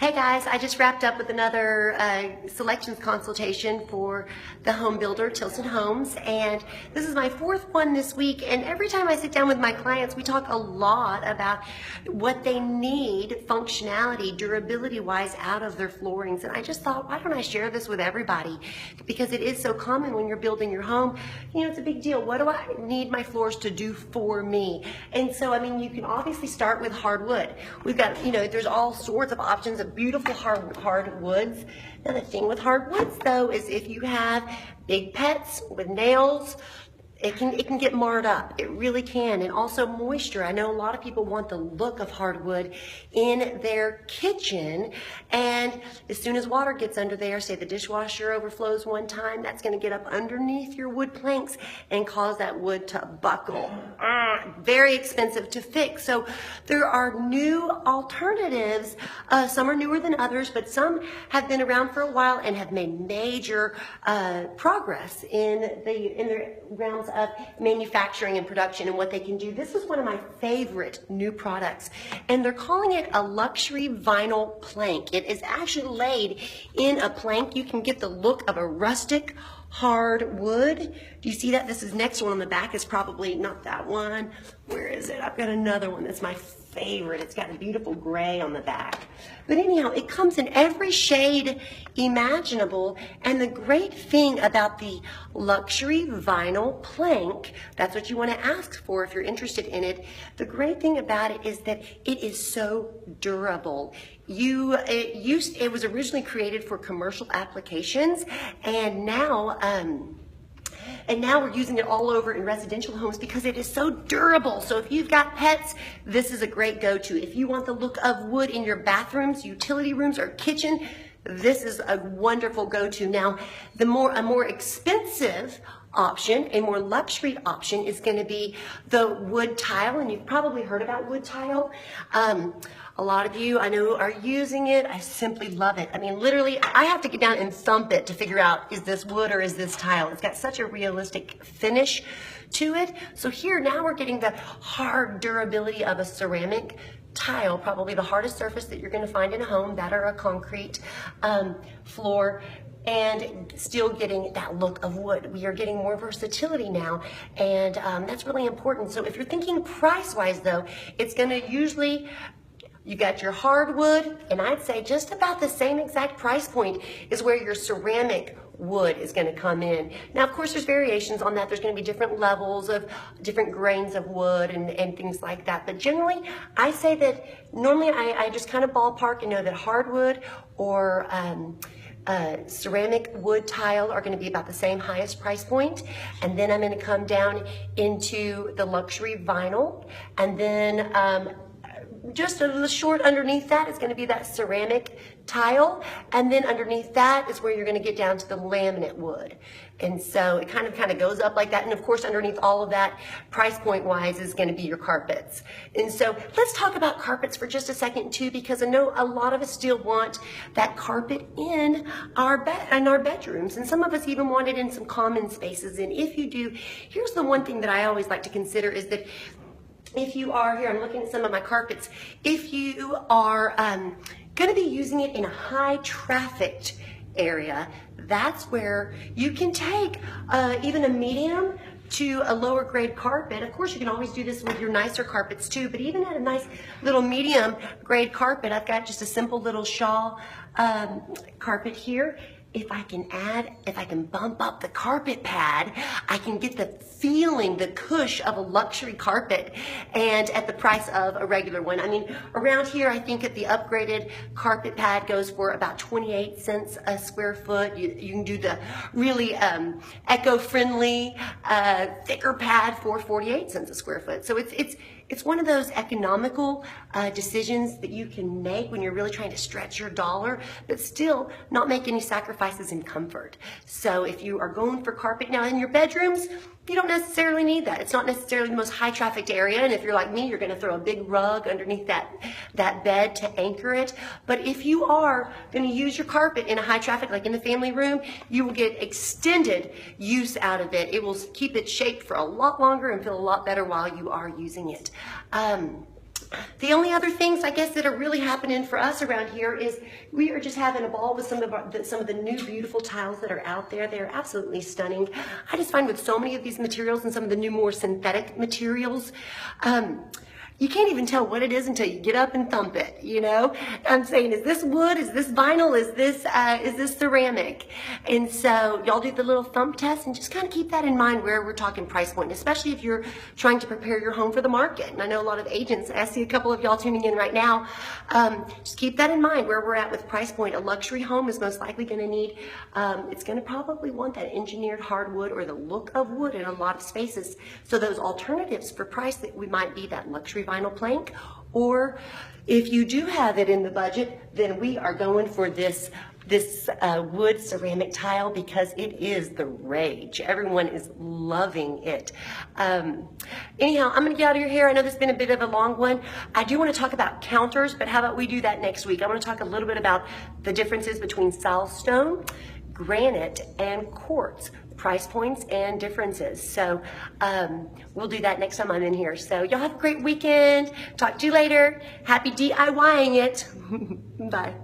Hey guys, I just wrapped up with another selections consultation for the home builder, Tilson Homes, and this is my fourth one this week. And every time I sit down with my clients, we talk a lot about what they need functionality, durability-wise out of their floorings. And I just thought, why don't I share this with everybody? Because it is so common when you're building your home. You know, it's a big deal. What do I need my floors to do for me? And so, I mean, you can obviously start with hardwood. We've got, you know, there's all sorts of options of beautiful hardwoods. Now the thing with hardwoods though is if you have big pets with nails, it can get marred up. It really can. And also moisture. I know a lot of people want the look of hardwood in their kitchen, and as soon as water gets under there, say the dishwasher overflows one time, that's going to get up underneath your wood planks and cause that wood to buckle. Very expensive to fix. So there are new alternatives. Some are newer than others, but some have been around for a while and have made major progress in the realms of manufacturing and production and what they can do. This is one of my favorite new products, and they're calling it a luxury vinyl plank. It is actually laid in a plank. You can get the look of a rustic hardwood. Do you see that? This is next one on the back is probably not that one. Where is it? I've got another one that's my favorite. It's got a beautiful gray on the back. But anyhow, it comes in every shade imaginable. And the great thing about the luxury vinyl plank, that's what you want to ask for if you're interested in it. The great thing about it is that it is so durable. It was originally created for commercial applications, and now we're using it all over in residential homes because it is so durable. So if you've got pets, this is a great go-to. If you want the look of wood in your bathrooms, utility rooms, or kitchen, this is a wonderful go-to. Now, a more expensive option, a more luxury option is going to be the wood tile, and you've probably heard about wood tile. A lot of you I know are using it. I simply love it. I mean, literally, I have to get down and thump it to figure out, is this wood or is this tile? It's got such a realistic finish to it. So here, now we're getting the hard durability of a ceramic tile, probably the hardest surface that you're going to find in a home, that or a concrete floor, and still getting that look of wood. We are getting more versatility now, and that's really important. So if you're thinking price-wise, though, it's going to usually, you got your hardwood, and I'd say just about the same exact price point is where your ceramic wood is going to come in. Now, of course, there's variations on that. There's going to be different levels of different grains of wood and things like that. But generally, I say that normally I just kind of ballpark and know that hardwood or ceramic wood tile are going to be about the same highest price point, and then I'm going to come down into the luxury vinyl, and then just a little short underneath that is going to be that ceramic tile, and then underneath that is where you're going to get down to the laminate wood. And so it kind of goes up like that, and of course underneath all of that, price point wise, is going to be your carpets. And so let's talk about carpets for just a second too, because I know a lot of us still want that carpet in our bedrooms, and some of us even want it in some common spaces. And if you do, here's the one thing that I always like to consider is that if you are, here I'm looking at some of my carpets, if you are going to be using it in a high trafficked area, that's where you can take even a medium to a lower grade carpet. Of course, you can always do this with your nicer carpets too, but even at a nice little medium grade carpet, I've got just a simple little shawl carpet here. If I can bump up the carpet pad, I can get the feeling, the cush of a luxury carpet, and at the price of a regular one. I mean, around here, I think that the upgraded carpet pad goes for about 28 cents a square foot. You can do the really eco-friendly, thicker pad for 48 cents a square foot. So it's one of those economical decisions that you can make when you're really trying to stretch your dollar, but still not make any sacrifices in comfort. So if you are going for carpet now in your bedrooms, you don't necessarily need that. It's not necessarily the most high trafficked area, and if you're like me, you're going to throw a big rug underneath that bed to anchor it. But if you are going to use your carpet in a high traffic, like in the family room, you will get extended use out of it. It will keep it shaped for a lot longer and feel a lot better while you are using it. The only other things I guess that are really happening for us around here is we are just having a ball with some of the new beautiful tiles that are out there. They're absolutely stunning. I just find with so many of these materials and some of the new more synthetic materials, you can't even tell what it is until you get up and thump it, you know? I'm saying, is this wood? Is this vinyl? Is this ceramic? And so y'all do the little thump test and just kind of keep that in mind where we're talking price point, especially if you're trying to prepare your home for the market. And I know a lot of agents, I see a couple of y'all tuning in right now, just keep that in mind where we're at with price point. A luxury home is most likely gonna need, it's gonna probably want that engineered hardwood or the look of wood in a lot of spaces. So those alternatives for price that we might be that luxury vinyl plank, or if you do have it in the budget, then we are going for this wood ceramic tile because it is the rage. Everyone is loving it. Anyhow, I'm gonna get out of your hair. I know this has been a bit of a long one. I do want to talk about counters, but how about we do that next week? I want to talk a little bit about the differences between silestone, granite, and quartz, price points and differences. So we'll do that next time I'm in here. So y'all have a great weekend. Talk to you later. Happy DIYing it. Bye.